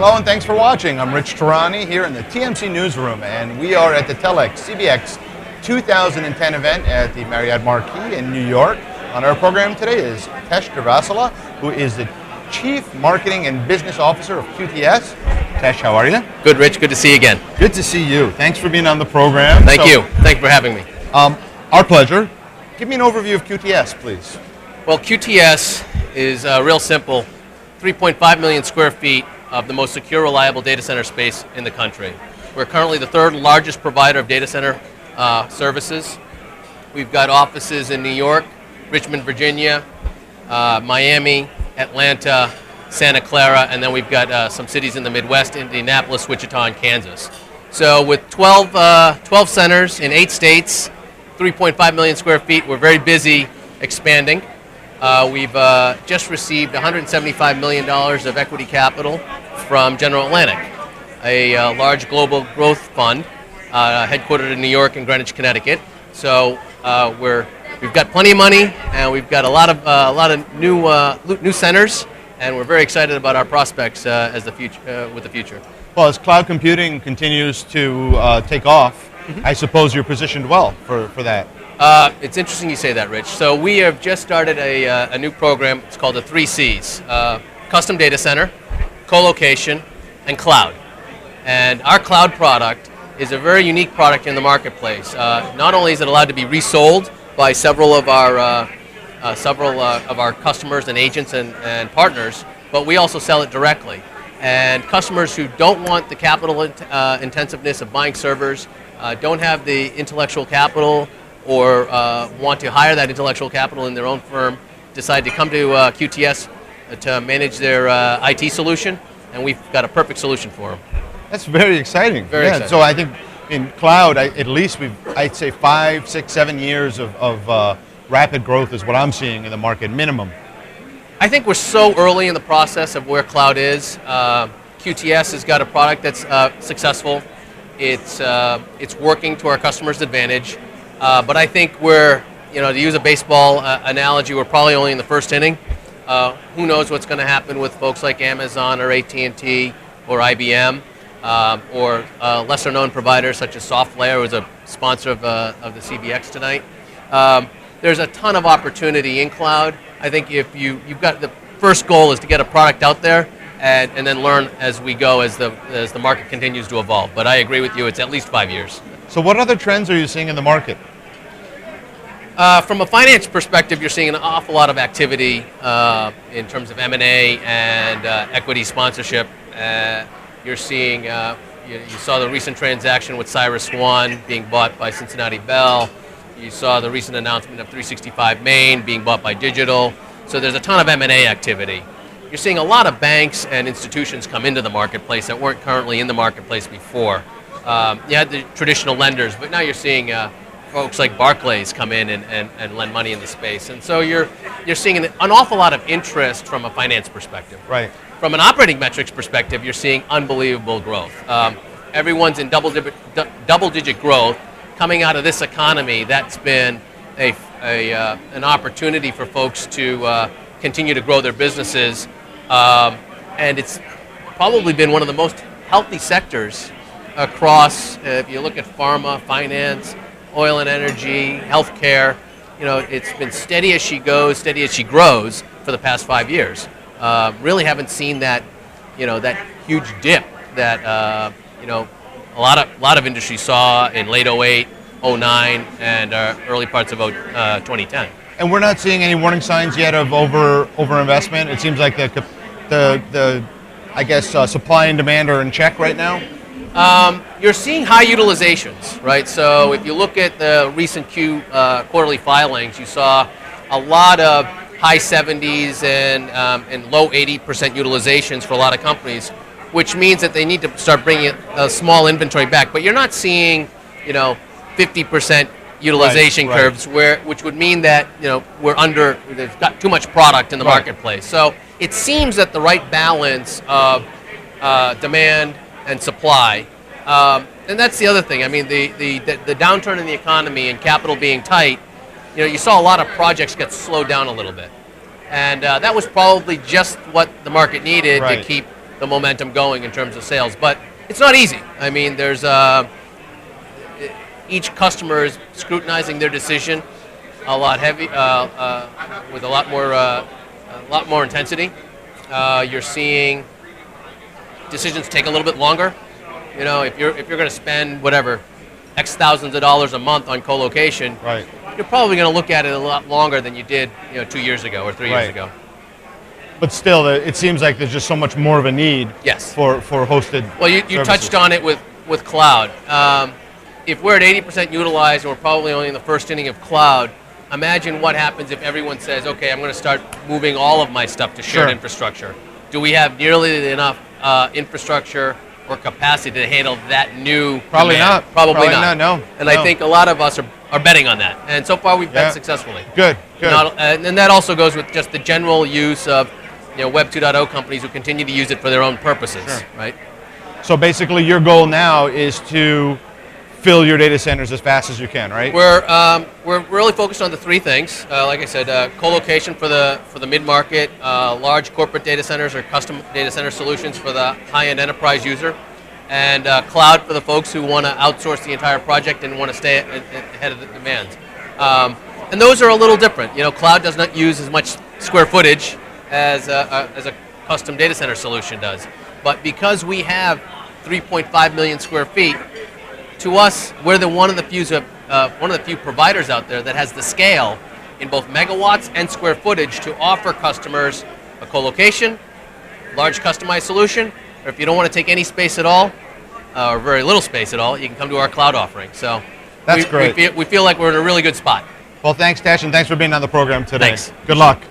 Hello and thanks for watching. I'm Rich Tehrani here in the TMC newsroom, and we are at the CBX 2010 event at the Marriott Marquis in New York. On our program today is Tesh Durvasula, who is the Chief Marketing and Business Officer of QTS. Tesh, how are you? Good, Rich. Good to see you again. Good to see you. Thanks for being on the program. Thank you. Thanks for having me. Our pleasure. Give me an overview of QTS, please. Well, QTS is real simple. 3.5 million square feet of the most secure, reliable data center space in the country. We're currently the third largest provider of data center services. We've got offices in New York, Richmond, Virginia, Miami, Atlanta, Santa Clara, and then we've got some cities in the Midwest, Indianapolis, Wichita, and Kansas. So with 12 centers in 8 states, 3.5 million square feet, we're very busy expanding. We've just received $175 million of equity capital from General Atlantic, a large global growth fund headquartered in New York and Greenwich, Connecticut. So we've got plenty of money, and we've got a lot of new centers, and we're very excited about our prospects with the future. Well, as cloud computing continues to take off, I suppose you're positioned well for that. It's interesting you say that, Rich. So we have just started a new program. It's called the 3 Cs, Custom Data Center, Co-location, and Cloud. And our cloud product is a very unique product in the marketplace. Not only is it allowed to be resold by several of our customers and agents and partners, but we also sell it directly. And customers who don't want the capital intensiveness of buying servers, don't have the intellectual capital, or want to hire that intellectual capital in their own firm, decide to come to QTS to manage their IT solution, and we've got a perfect solution for them. That's very exciting. Very exciting. So I think in cloud, at least I'd say 5, 6, 7 years of rapid growth is what I'm seeing in the market, minimum. I think we're so early in the process of where cloud is. QTS has got a product that's successful. It's working to our customers' advantage. But I think we're, to use a baseball analogy, we're probably only in the first inning. Who knows what's going to happen with folks like Amazon or AT&T or IBM, or lesser-known providers such as SoftLayer, who's a sponsor of the CBX tonight. There's a ton of opportunity in cloud. I think if you've got the first goal is to get a product out there and then learn as we go as the market continues to evolve. But I agree with you, it's at least 5 years. So what other trends are you seeing in the market? From a finance perspective, you're seeing an awful lot of activity in terms of M&A and equity sponsorship. You're seeing, you saw the recent transaction with CyrusOne being bought by Cincinnati Bell. You saw the recent announcement of 365 Main being bought by Digital. So there's a ton of M&A activity. You're seeing a lot of banks and institutions come into the marketplace that weren't currently in the marketplace before. You had the traditional lenders, but now you're seeing folks like Barclays come in and lend money in the space. And so you're seeing an awful lot of interest from a finance perspective. Right. From an operating metrics perspective, you're seeing unbelievable growth. Everyone's in double-digit growth. Coming out of this economy, that's been an opportunity for folks to continue to grow their businesses. And it's probably been one of the most healthy sectors across, if you look at pharma, finance, oil and energy, healthcare, it's been steady as she goes, steady as she grows for the past 5 years. Really haven't seen that, that huge dip that, a lot of industries saw in late 08, 09, and early parts of 2010. And we're not seeing any warning signs yet of overinvestment. It seems like the supply and demand are in check right now. You're seeing high utilizations, right? So if you look at the recent quarterly filings, you saw a lot of high 70s and low 80% utilizations for a lot of companies, which means that they need to start bringing a small inventory back. But you're not seeing, 50% utilization curves, which would mean that they've got too much product in the marketplace. So it seems that the right balance of demand and supply, and that's the other thing. I mean, the downturn in the economy and capital being tight, you saw a lot of projects get slowed down a little bit, and that was probably just what the market needed to keep the momentum going in terms of sales. But it's not easy. I mean, there's each customer is scrutinizing their decision a lot heavy, with a lot more intensity. You're seeing decisions take a little bit longer. You know, if you're going to spend whatever X thousands of dollars a month on co-location, Right. you're probably going to look at it a lot longer than you did, 2 years ago or 3 years ago. But still, it seems like there's just so much more of a need. Yes. For hosted. Well, you services. touched on it with cloud. If we're at 80% utilized and we're probably only in the first inning of cloud, imagine what happens if everyone says, okay, I'm going to start moving all of my stuff to shared infrastructure. Do we have nearly enough infrastructure or capacity to handle that new Probably demand? not. Probably not. No. And I think a lot of us are betting on that. And so far we've bet successfully. Good. And that also goes with just the general use of Web 2.0 companies who continue to use it for their own purposes, right? So basically your goal now is to fill your data centers as fast as you can, right? We're really focused on the three things. Like I said, co-location for the mid-market, large corporate data centers or custom data center solutions for the high-end enterprise user, and cloud for the folks who want to outsource the entire project and want to stay ahead of the demands. And those are a little different. Cloud does not use as much square footage as a custom data center solution does. But because we have 3.5 million square feet, to us, we're one of the few providers out there that has the scale in both megawatts and square footage to offer customers a co-location, large customized solution, or if you don't want to take any space at all, or very little space at all, you can come to our cloud offering. So that's great. We feel like we're in a really good spot. Well, thanks, Tesh, and thanks for being on the program today. Thanks. Good luck.